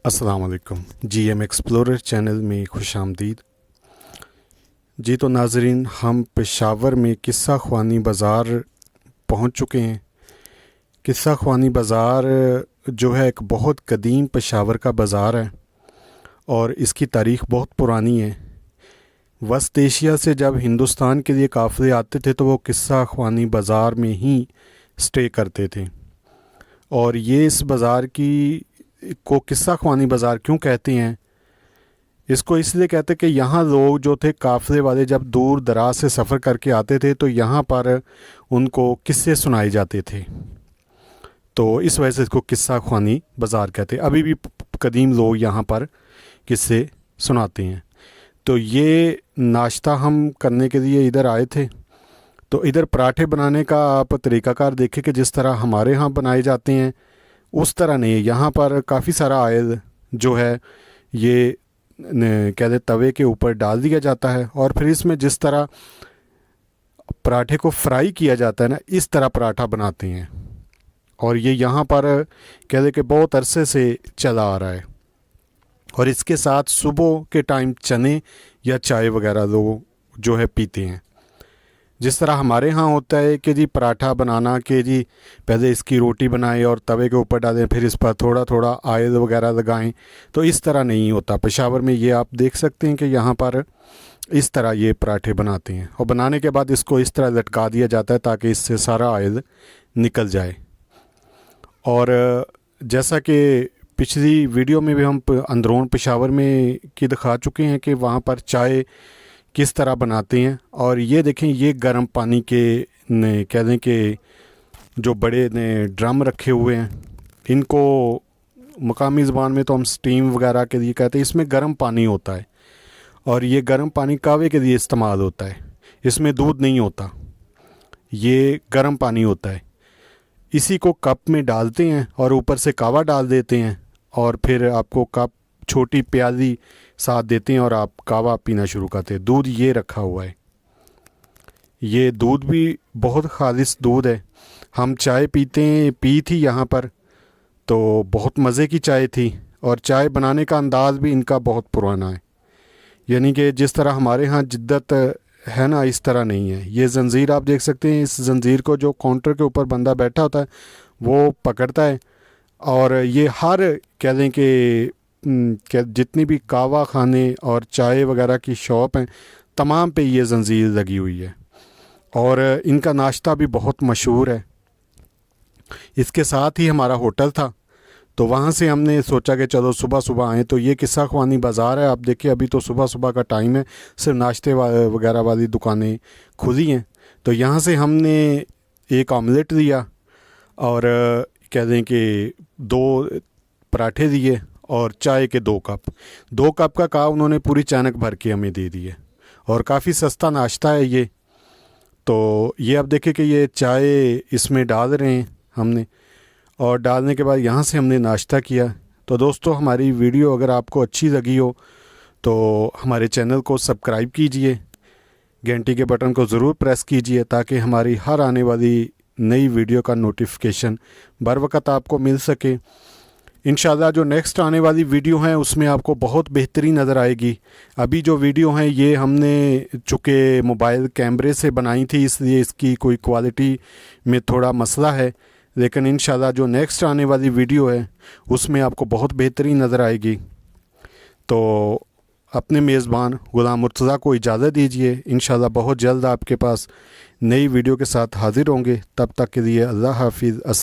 अस्सलाम वालेकुम। GM explorer channel में खुशामदीद। जी तो नाज़रीन, हम पेशावर में किस्सा ख्वानी बाज़ार पहुंच चुके हैं। किस्सा ख्वानी बाज़ार जो है एक बहुत कदीम पेशावर का बाज़ार है और इसकी तारीख़ बहुत पुरानी है। वस्त एशिया से जब हिंदुस्तान के लिए काफ़िले आते थे तो वो किस्सा ख्वानी बाज़ार में ही स्टे करते थे। और ये इस बाज़ार की को किस्सा ख्वानी बाज़ार क्यों कहते हैं? इसको इसलिए कहते कि यहाँ लोग जो थे काफ़िले वाले जब दूर दराज से सफ़र करके आते थे तो यहाँ पर उनको किस्से सुनाए जाते थे, तो इस वजह से इसको किस्सा ख्वानी बाज़ार कहते हैं। अभी भी कदीम लोग यहाँ पर किस्से सुनाते हैं। तो ये नाश्ता हम करने के लिए इधर आए थे, तो इधर पराठे बनाने का आप तरीक़ाकार देखें कि जिस तरह हमारे यहाँ बनाए जाते हैं उस तरह नहीं है। यहाँ पर काफ़ी सारा ऑयल जो है ये कहते तवे के ऊपर डाल दिया जाता है और फिर इसमें जिस तरह पराठे को फ्राई किया जाता है ना, इस तरह पराठा बनाते हैं। और ये यहाँ पर कहते कि बहुत अरसे से चला आ रहा है। और इसके साथ सुबह के टाइम चने या चाय वगैरह लोग जो है पीते हैं। जिस तरह हमारे यहाँ होता है कि जी पराठा बनाना कि जी पहले इसकी रोटी बनाएं और तवे के ऊपर डालें, फिर इस पर थोड़ा थोड़ा ऑयल वगैरह लगाएं, तो इस तरह नहीं होता। पेशावर में ये आप देख सकते हैं कि यहाँ पर इस तरह ये पराठे बनाते हैं और बनाने के बाद इसको इस तरह लटका दिया जाता है ताकि इससे सारा ऑयल निकल जाए। और जैसा कि पिछली वीडियो में भी हम अंदरून पेशावर में की दिखा चुके हैं कि वहाँ पर चाय किस तरह बनाते हैं। और ये देखें, ये गर्म पानी के कह दें कि जो बड़े ने ड्रम रखे हुए हैं, इनको मकामी ज़बान में तो हम स्टीम वगैरह के लिए कहते हैं। इसमें गर्म पानी होता है और ये गर्म पानी कहवे के लिए इस्तेमाल होता है। इसमें दूध नहीं होता, ये गर्म पानी होता है। इसी को कप में डालते हैं और ऊपर से कावा डाल देते हैं और फिर आपको कप छोटी प्याली साथ देते हैं और आप कावा पीना शुरू करते हैं। दूध ये रखा हुआ है, ये दूध भी बहुत खालिस दूध है। हम चाय पी थी यहाँ पर, तो बहुत मज़े की चाय थी और चाय बनाने का अंदाज़ भी इनका बहुत पुराना है। यानी कि जिस तरह हमारे यहाँ जिद्दत है ना, इस तरह नहीं है। ये जंजीर आप देख सकते हैं, इस जंजीर को जो काउंटर के ऊपर बंदा बैठा होता है वो पकड़ता है और ये हर कह दें कि जितनी भी कावा खाने और चाय वगैरह की शॉप हैं तमाम पे ये जंजीर लगी हुई है। और इनका नाश्ता भी बहुत मशहूर है। इसके साथ ही हमारा होटल था, तो वहाँ से हमने सोचा कि चलो सुबह सुबह आएँ। तो ये किस्सा ख्वानी बाज़ार है, आप देखिए अभी तो सुबह सुबह का टाइम है, सिर्फ नाश्ते वगैरह वाली दुकानें खुली हैं। तो यहाँ से हमने एक ऑमलेट दिया और कह दें कि 2 पराठे दिए और चाय के 2 कप का कहा उन्होंने, पूरी चानक भर के हमें दे दिए। और काफ़ी सस्ता नाश्ता है ये। तो ये आप देखें कि ये चाय इसमें डाल रहे हैं हमने, और डालने के बाद यहाँ से हमने नाश्ता किया। तो दोस्तों, हमारी वीडियो अगर आपको अच्छी लगी हो तो हमारे चैनल को सब्सक्राइब कीजिए, घंटी के बटन को ज़रूर प्रेस कीजिए ताकि हमारी हर आने वाली नई वीडियो का नोटिफिकेशन बर वक़्त आपको मिल सके। इंशाल्लाह जो नेक्स्ट आने वाली वीडियो हैं उसमें आपको बहुत बेहतरीन नज़र आएगी। अभी जो वीडियो हैं ये हमने चूँकि मोबाइल कैमरे से बनाई थी, इसलिए इसकी कोई क्वालिटी में थोड़ा मसला है, लेकिन इंशाल्लाह जो नेक्स्ट आने वाली वीडियो है उसमें आपको बहुत बेहतरीन नज़र आएगी। तो अपने मेज़बान ग़ुलाम मुर्तज़ा को इजाज़त दीजिए। इंशाल्लाह बहुत जल्द आपके पास नई वीडियो के साथ हाज़िर होंगे। तब तक के लिए अल्लाह हाफ़िज़।